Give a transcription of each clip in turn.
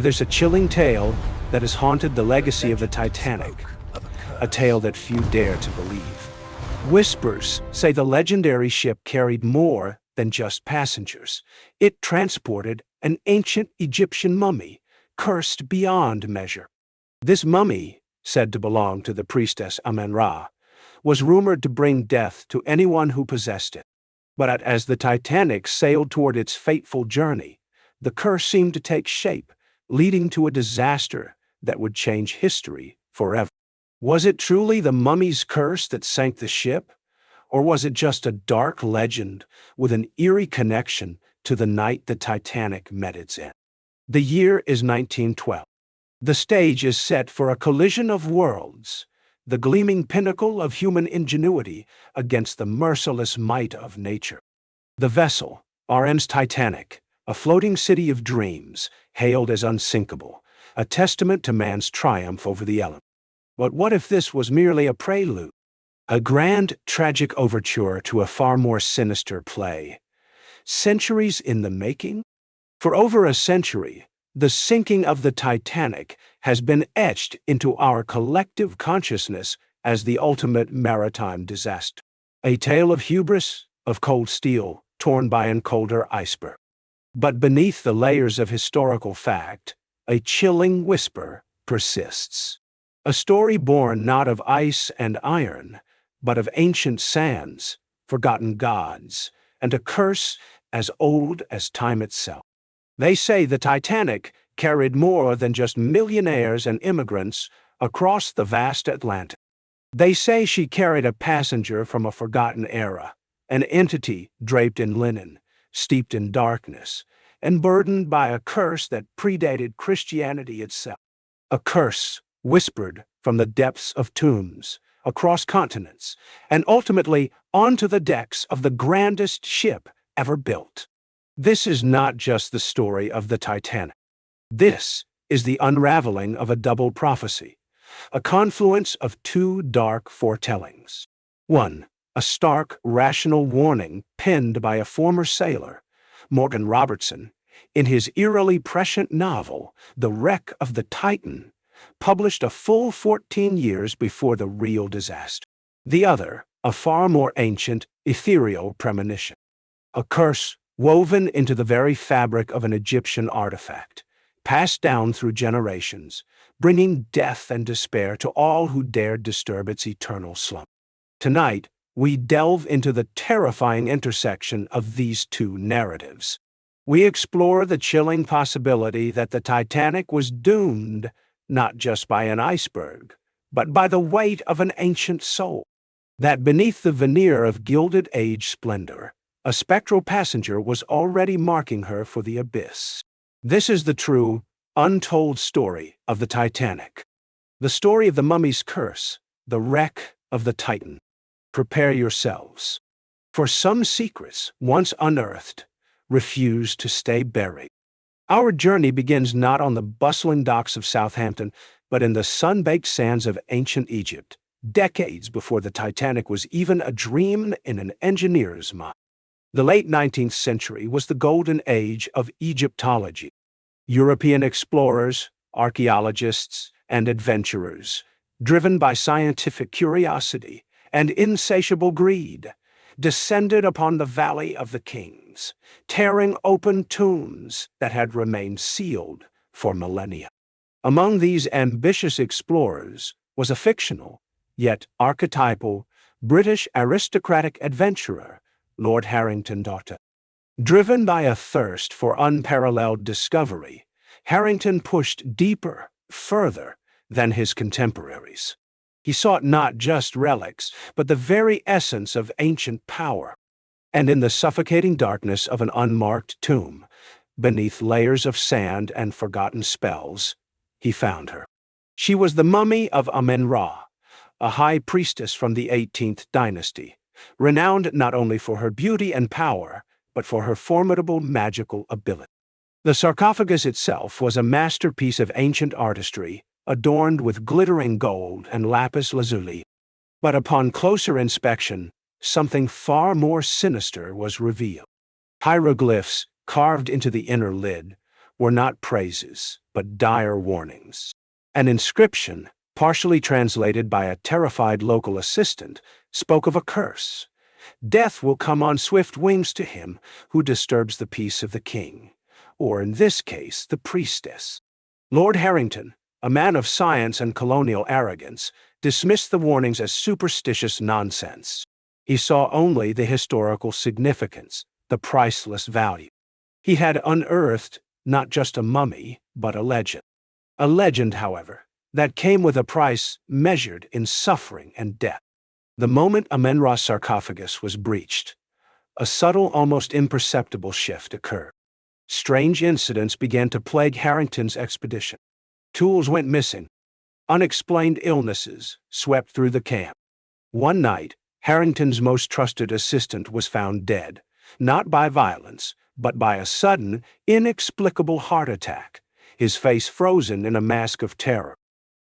There's a chilling tale that has haunted the legacy of the Titanic, a tale that few dare to believe. Whispers say the legendary ship carried more than just passengers. It transported an ancient Egyptian mummy, cursed beyond measure. This mummy, said to belong to the priestess Amen-Ra, was rumored to bring death to anyone who possessed it. But as the Titanic sailed toward its fateful journey, the curse seemed to take shape, leading to a disaster that would change history forever. Was it truly the mummy's curse that sank the ship? Or was it just a dark legend with an eerie connection to the night the Titanic met its end? The year is 1912. The stage is set for a collision of worlds, the gleaming pinnacle of human ingenuity against the merciless might of nature. The vessel, RM's Titanic, a floating city of dreams, hailed as unsinkable, a testament to man's triumph over the elements. But what if this was merely a prelude? A grand, tragic overture to a far more sinister play. Centuries in the making? For over a century, the sinking of the Titanic has been etched into our collective consciousness as the ultimate maritime disaster. A tale of hubris, of cold steel, torn by an colder iceberg. But beneath the layers of historical fact, a chilling whisper persists. A story born not of ice and iron, but of ancient sands, forgotten gods, and a curse as old as time itself. They say the Titanic carried more than just millionaires and immigrants across the vast Atlantic. They say she carried a passenger from a forgotten era, an entity draped in linen, steeped in darkness, and burdened by a curse that predated Christianity itself. A curse whispered from the depths of tombs, across continents, and ultimately onto the decks of the grandest ship ever built. This is not just the story of the Titanic. This is the unraveling of a double prophecy, a confluence of two dark foretellings. One, a stark, rational warning penned by a former sailor, Morgan Robertson, in his eerily prescient novel, The Wreck of the Titan, published a full 14 years before the real disaster. The other, a far more ancient, ethereal premonition. A curse woven into the very fabric of an Egyptian artifact, passed down through generations, bringing death and despair to all who dared disturb its eternal slumber. Tonight, we delve into the terrifying intersection of these two narratives. We explore the chilling possibility that the Titanic was doomed not just by an iceberg, but by the weight of an ancient soul. That beneath the veneer of Gilded Age splendor, a spectral passenger was already marking her for the abyss. This is the true, untold story of the Titanic. The story of the mummy's curse, the wreck of the Titan. Prepare yourselves. For some secrets, once unearthed, refuse to stay buried. Our journey begins not on the bustling docks of Southampton, but in the sun-baked sands of ancient Egypt, decades before the Titanic was even a dream in an engineer's mind. The late 19th century was the golden age of Egyptology. European explorers, archaeologists, and adventurers, driven by scientific curiosity and insatiable greed, descended upon the Valley of the Kings, tearing open tombs that had remained sealed for millennia. Among these ambitious explorers was a fictional, yet archetypal, British aristocratic adventurer, Lord Harrington. Driven by a thirst for unparalleled discovery, Harrington pushed deeper, further than his contemporaries. He sought not just relics, but the very essence of ancient power. And in the suffocating darkness of an unmarked tomb, beneath layers of sand and forgotten spells, he found her. She was the mummy of Amen-Ra, a high priestess from the 18th dynasty, renowned not only for her beauty and power, but for her formidable magical ability. The sarcophagus itself was a masterpiece of ancient artistry, adorned with glittering gold and lapis lazuli. But upon closer inspection, something far more sinister was revealed. Hieroglyphs, carved into the inner lid, were not praises, but dire warnings. An inscription, partially translated by a terrified local assistant, spoke of a curse. Death will come on swift wings to him who disturbs the peace of the king, or in this case, the priestess. Lord Harrington, a man of science and colonial arrogance, dismissed the warnings as superstitious nonsense. He saw only the historical significance, the priceless value. He had unearthed not just a mummy, but a legend. A legend, however, that came with a price measured in suffering and death. The moment Amen-Ra's sarcophagus was breached, a subtle, almost imperceptible shift occurred. Strange incidents began to plague Harrington's expedition. Tools went missing. Unexplained illnesses swept through the camp. One night, Harrington's most trusted assistant was found dead, not by violence, but by a sudden, inexplicable heart attack, his face frozen in a mask of terror.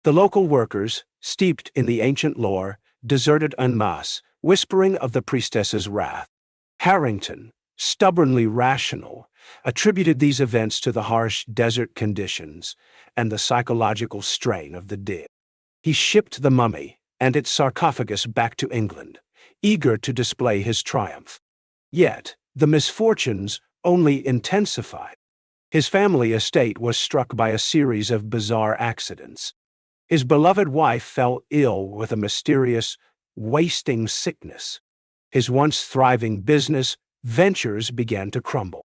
The local workers, steeped in the ancient lore, deserted en masse, whispering of the priestess's wrath. Harrington, stubbornly rational, attributed these events to the harsh desert conditions and the psychological strain of the dig. He shipped the mummy and its sarcophagus back to England, eager to display his triumph. Yet, the misfortunes only intensified. His family estate was struck by a series of bizarre accidents. His beloved wife fell ill with a mysterious, wasting sickness. His once thriving business ventures began to crumble.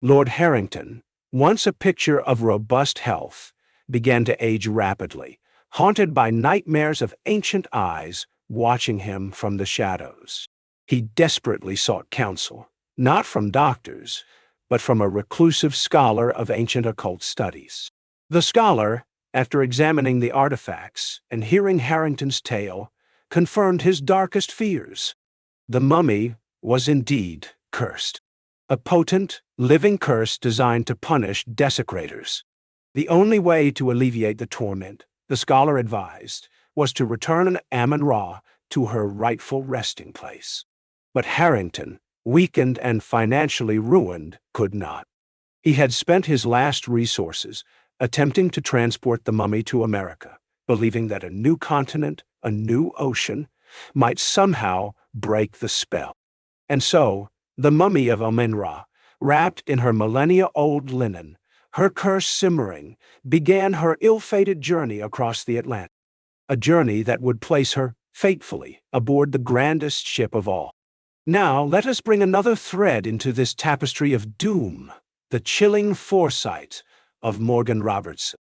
Lord Harrington, once a picture of robust health, began to age rapidly, haunted by nightmares of ancient eyes watching him from the shadows. He desperately sought counsel, not from doctors, but from a reclusive scholar of ancient occult studies. The scholar, after examining the artifacts and hearing Harrington's tale, confirmed his darkest fears. The mummy was indeed cursed. A potent, living curse designed to punish desecrators. The only way to alleviate the torment, the scholar advised, was to return Amen-Ra to her rightful resting place. But Harrington, weakened and financially ruined, could not. He had spent his last resources attempting to transport the mummy to America, believing that a new continent, a new ocean, might somehow break the spell. And so, the mummy of Amen-Ra, wrapped in her millennia-old linen, her curse simmering, began her ill-fated journey across the Atlantic. A journey that would place her, fatefully, aboard the grandest ship of all. Now let us bring another thread into this tapestry of doom, the chilling foresight of Morgan Robertson.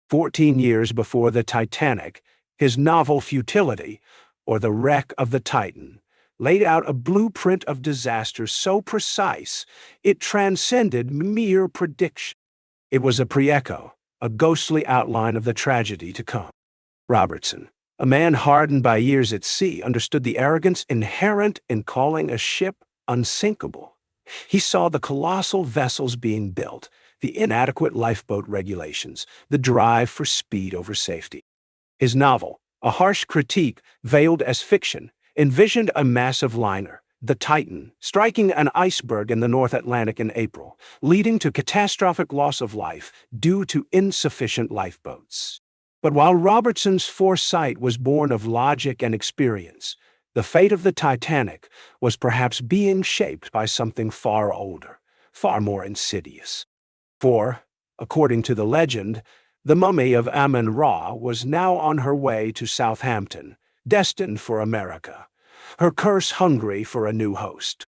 14 years before the Titanic, his novel Futility, or The Wreck of the Titan, laid out a blueprint of disaster so precise it transcended mere prediction. It was a pre-echo, a ghostly outline of the tragedy to come. Robertson, a man hardened by years at sea, understood the arrogance inherent in calling a ship unsinkable. He saw the colossal vessels being built, the inadequate lifeboat regulations, the drive for speed over safety. His novel, a harsh critique veiled as fiction, envisioned a massive liner, the Titan, striking an iceberg in the North Atlantic in April, leading to catastrophic loss of life due to insufficient lifeboats. But while Robertson's foresight was born of logic and experience, the fate of the Titanic was perhaps being shaped by something far older, far more insidious. For, according to the legend, the mummy of Amen-Ra was now on her way to Southampton, destined for America, her curse hungry for a new host.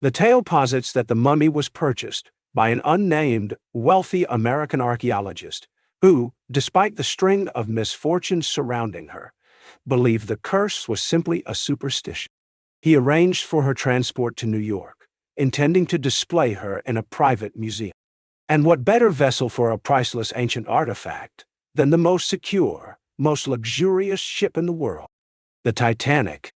The tale posits that the mummy was purchased by an unnamed, wealthy American archaeologist who, despite the string of misfortunes surrounding her, believed the curse was simply a superstition. He arranged for her transport to New York, intending to display her in a private museum. And what better vessel for a priceless ancient artifact than the most secure, most luxurious ship in the world? The Titanic.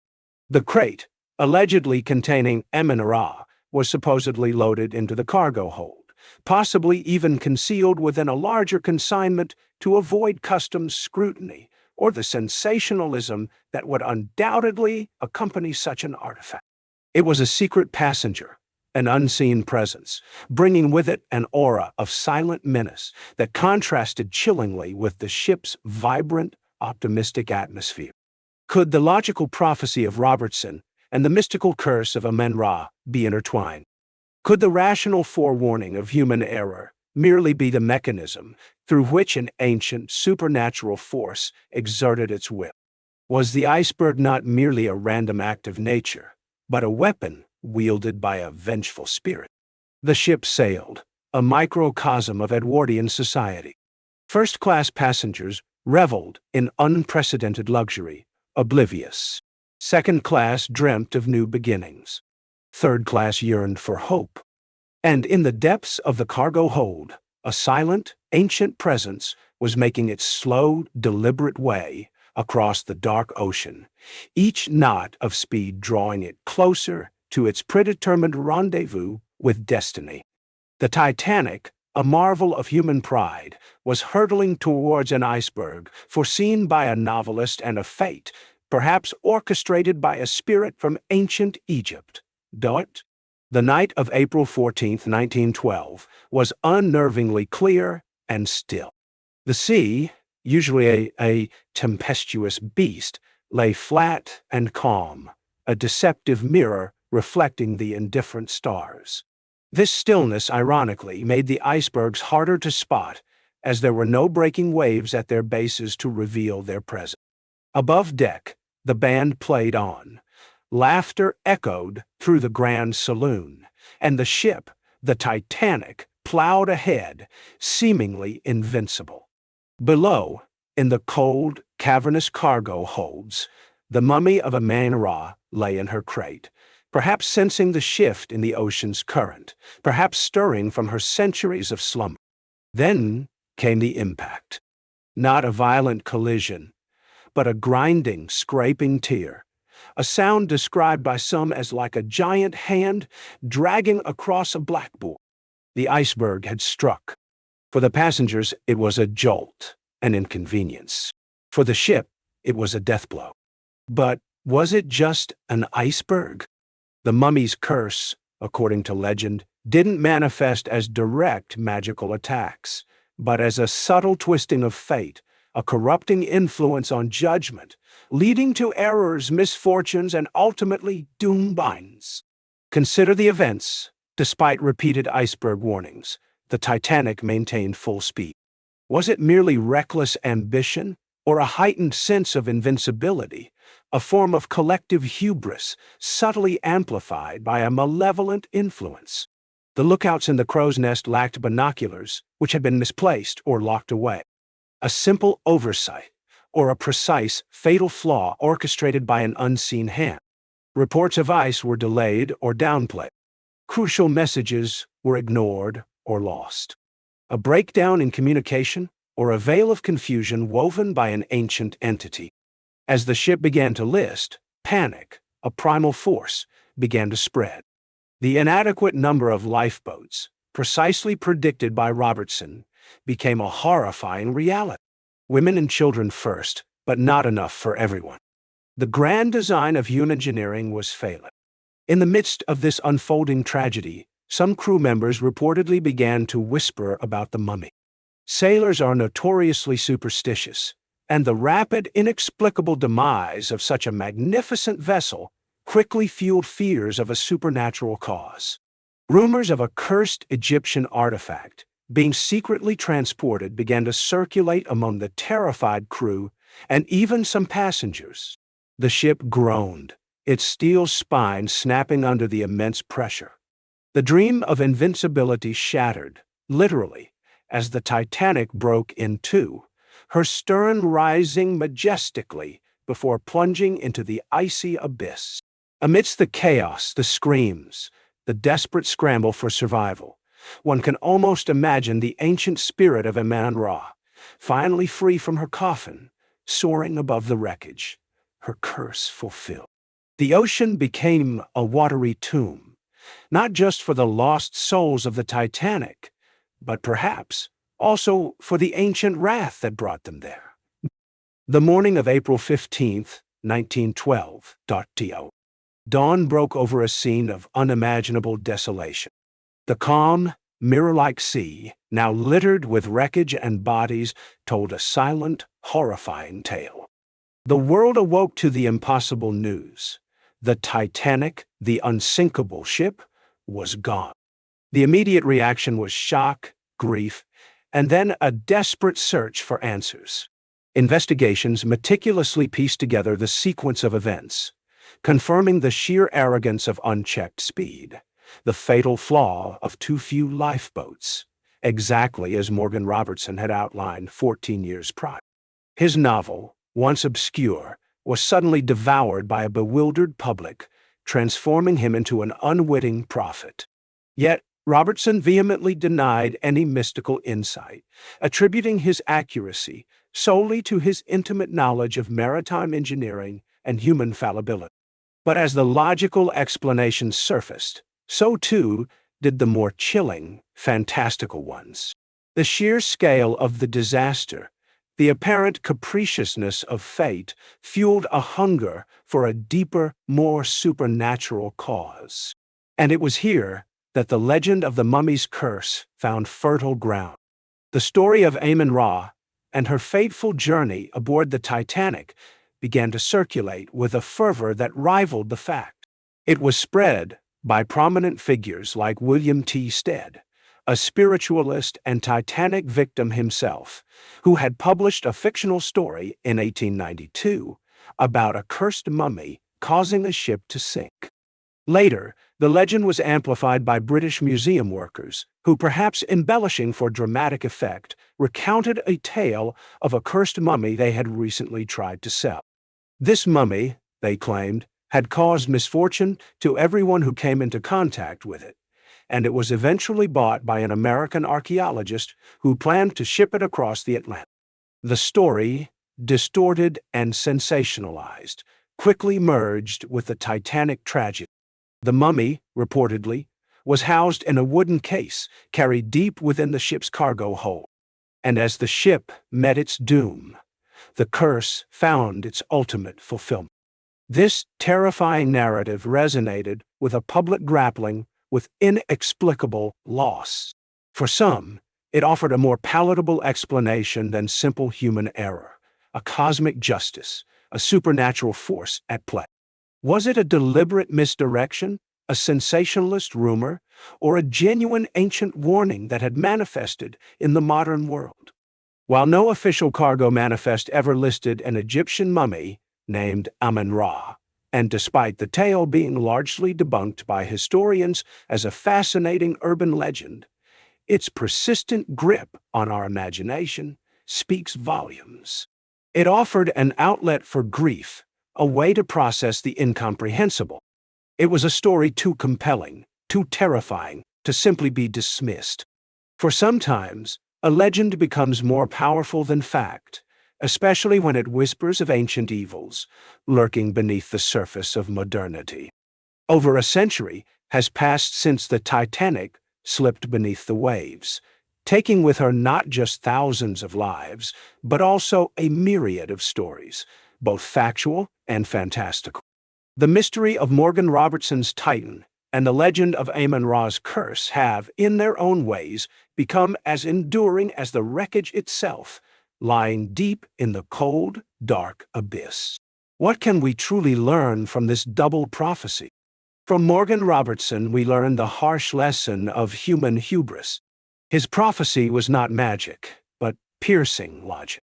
The crate, allegedly containing Amen-Ra, was supposedly loaded into the cargo hold, possibly even concealed within a larger consignment to avoid customs scrutiny or the sensationalism that would undoubtedly accompany such an artifact. It was a secret passenger, an unseen presence, bringing with it an aura of silent menace that contrasted chillingly with the ship's vibrant, optimistic atmosphere. Could the logical prophecy of Robertson and the mystical curse of Amen-Ra be intertwined? Could the rational forewarning of human error merely be the mechanism through which an ancient supernatural force exerted its will? Was the iceberg not merely a random act of nature, but a weapon wielded by a vengeful spirit? The ship sailed, a microcosm of Edwardian society. First-class passengers reveled in unprecedented luxury, oblivious. Second class dreamt of new beginnings. Third class yearned for hope. And in the depths of the cargo hold, a silent, ancient presence was making its slow, deliberate way across the dark ocean, each knot of speed drawing it closer to its predetermined rendezvous with destiny. The Titanic, a marvel of human pride, was hurtling towards an iceberg foreseen by a novelist and a fate, perhaps orchestrated by a spirit from ancient Egypt. The night of April 14, 1912, was unnervingly clear and still. The sea, usually a tempestuous beast, lay flat and calm, a deceptive mirror reflecting the indifferent stars. This stillness, ironically, made the icebergs harder to spot, as there were no breaking waves at their bases to reveal their presence. Above deck, the band played on. Laughter echoed through the grand saloon, and the ship, the Titanic, plowed ahead, seemingly invincible. Below, in the cold, cavernous cargo holds, the mummy of Amen-Ra lay in her crate, perhaps sensing the shift in the ocean's current, perhaps stirring from her centuries of slumber. Then came the impact. Not a violent collision, but a grinding, scraping tear, a sound described by some as like a giant hand dragging across a blackboard. The iceberg had struck. For the passengers, it was a jolt, an inconvenience. For the ship, it was a death blow. But was it just an iceberg? The mummy's curse, according to legend, didn't manifest as direct magical attacks, but as a subtle twisting of fate, a corrupting influence on judgment, leading to errors, misfortunes, and ultimately doom binds. Consider the events. Despite repeated iceberg warnings, the Titanic maintained full speed. Was it merely reckless ambition, or a heightened sense of invincibility, a form of collective hubris subtly amplified by a malevolent influence? The lookouts in the crow's nest lacked binoculars, which had been misplaced or locked away. A simple oversight, or a precise, fatal flaw orchestrated by an unseen hand. Reports of ice were delayed or downplayed. Crucial messages were ignored or lost. A breakdown in communication, or a veil of confusion woven by an ancient entity. As the ship began to list, panic, a primal force, began to spread. The inadequate number of lifeboats, precisely predicted by Robertson, became a horrifying reality. Women and children first, but not enough for everyone. The grand design of human engineering was failing. In the midst of this unfolding tragedy, some crew members reportedly began to whisper about the mummy. Sailors are notoriously superstitious, and the rapid, inexplicable demise of such a magnificent vessel quickly fueled fears of a supernatural cause. Rumors of a cursed Egyptian artifact being secretly transported began to circulate among the terrified crew and even some passengers. The ship groaned, its steel spine snapping under the immense pressure. The dream of invincibility shattered, literally, as the Titanic broke in two, her stern rising majestically before plunging into the icy abyss. Amidst the chaos, the screams, the desperate scramble for survival, one can almost imagine the ancient spirit of Amen-Ra, finally free from her coffin, soaring above the wreckage, her curse fulfilled. The ocean became a watery tomb, not just for the lost souls of the Titanic, but perhaps also for the ancient wrath that brought them there. The morning of April 15, 1912, Dawn broke over a scene of unimaginable desolation. The calm, mirror-like sea, now littered with wreckage and bodies, told a silent, horrifying tale. The world awoke to the impossible news. The Titanic, the unsinkable ship, was gone. The immediate reaction was shock, grief, and then a desperate search for answers. Investigations meticulously pieced together the sequence of events, confirming the sheer arrogance of unchecked speed, the fatal flaw of too few lifeboats, exactly as Morgan Robertson had outlined 14 years prior. His novel, once obscure, was suddenly devoured by a bewildered public, transforming him into an unwitting prophet. Yet, Robertson vehemently denied any mystical insight, attributing his accuracy solely to his intimate knowledge of maritime engineering and human fallibility. But as the logical explanations surfaced, so too did the more chilling, fantastical ones. The sheer scale of the disaster, the apparent capriciousness of fate, fueled a hunger for a deeper, more supernatural cause. And it was here that the legend of the mummy's curse found fertile ground. The story of Amun-Ra and her fateful journey aboard the Titanic began to circulate with a fervor that rivaled the fact. It was spread by prominent figures like William T. Stead, a spiritualist and Titanic victim himself, who had published a fictional story in 1892 about a cursed mummy causing a ship to sink. Later, the legend was amplified by British museum workers, who, perhaps embellishing for dramatic effect, recounted a tale of a cursed mummy they had recently tried to sell. This mummy, they claimed, had caused misfortune to everyone who came into contact with it, and it was eventually bought by an American archaeologist who planned to ship it across the Atlantic. The story, distorted and sensationalized, quickly merged with the Titanic tragedy. The mummy, reportedly, was housed in a wooden case carried deep within the ship's cargo hold. And as the ship met its doom, the curse found its ultimate fulfillment. This terrifying narrative resonated with a public grappling with inexplicable loss. For some, it offered a more palatable explanation than simple human error, a cosmic justice, a supernatural force at play. Was it a deliberate misdirection, a sensationalist rumor, or a genuine ancient warning that had manifested in the modern world? While no official cargo manifest ever listed an Egyptian mummy named Amun-Ra, and despite the tale being largely debunked by historians as a fascinating urban legend, its persistent grip on our imagination speaks volumes. It offered an outlet for grief, a way to process the incomprehensible. It was a story too compelling, too terrifying, to simply be dismissed. For sometimes, a legend becomes more powerful than fact, especially when it whispers of ancient evils lurking beneath the surface of modernity. Over a century has passed since the Titanic slipped beneath the waves, taking with her not just thousands of lives, but also a myriad of stories, both factual and fantastical. The mystery of Morgan Robertson's Titan and the legend of Amun-Ra's curse have, in their own ways, become as enduring as the wreckage itself, lying deep in the cold, dark abyss. What can we truly learn from this double prophecy? From Morgan Robertson, we learn the harsh lesson of human hubris. His prophecy was not magic, but piercing logic.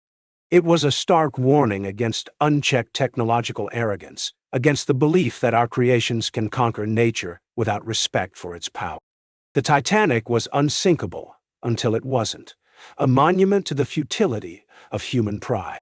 It was a stark warning against unchecked technological arrogance, against the belief that our creations can conquer nature without respect for its power. The Titanic was unsinkable until it wasn't, a monument to the futility of human pride.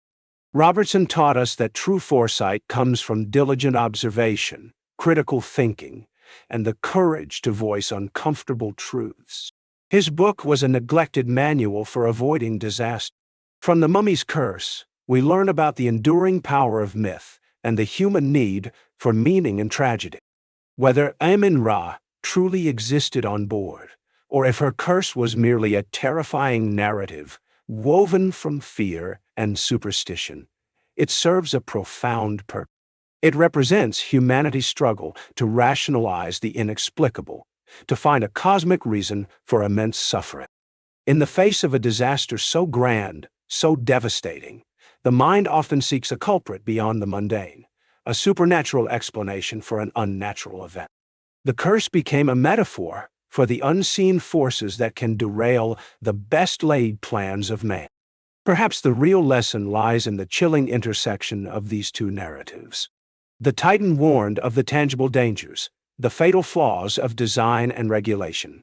Robertson taught us that true foresight comes from diligent observation, critical thinking, and the courage to voice uncomfortable truths. His book was a neglected manual for avoiding disaster. From The Mummy's Curse, we learn about the enduring power of myth and the human need for meaning in tragedy. Whether Amun-Ra truly existed on board, or if her curse was merely a terrifying narrative woven from fear and superstition, it serves a profound purpose. It represents humanity's struggle to rationalize the inexplicable, to find a cosmic reason for immense suffering. In the face of a disaster so grand, so devastating, the mind often seeks a culprit beyond the mundane, a supernatural explanation for an unnatural event. The curse became a metaphor for the unseen forces that can derail the best-laid plans of man. Perhaps the real lesson lies in the chilling intersection of these two narratives. The Titan warned of the tangible dangers, the fatal flaws of design and regulation.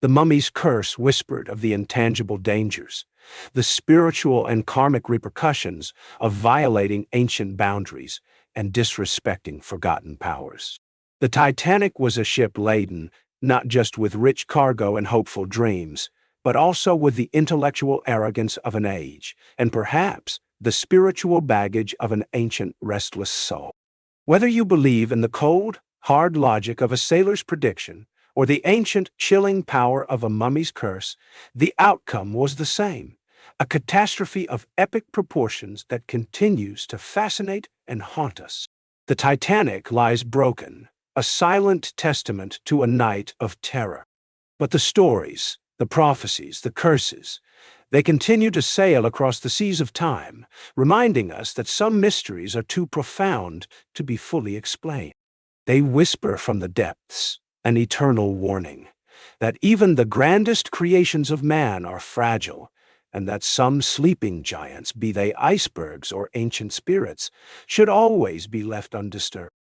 The mummy's curse whispered of the intangible dangers, the spiritual and karmic repercussions of violating ancient boundaries and disrespecting forgotten powers. The Titanic was a ship laden not just with rich cargo and hopeful dreams, but also with the intellectual arrogance of an age, and perhaps the spiritual baggage of an ancient restless soul. Whether you believe in the cold, hard logic of a sailor's prediction, or the ancient, chilling power of a mummy's curse, the outcome was the same, a catastrophe of epic proportions that continues to fascinate and haunt us. The Titanic lies broken, a silent testament to a night of terror. But the stories, the prophecies, the curses, they continue to sail across the seas of time, reminding us that some mysteries are too profound to be fully explained. They whisper from the depths, an eternal warning, that even the grandest creations of man are fragile, and that some sleeping giants, be they icebergs or ancient spirits, should always be left undisturbed.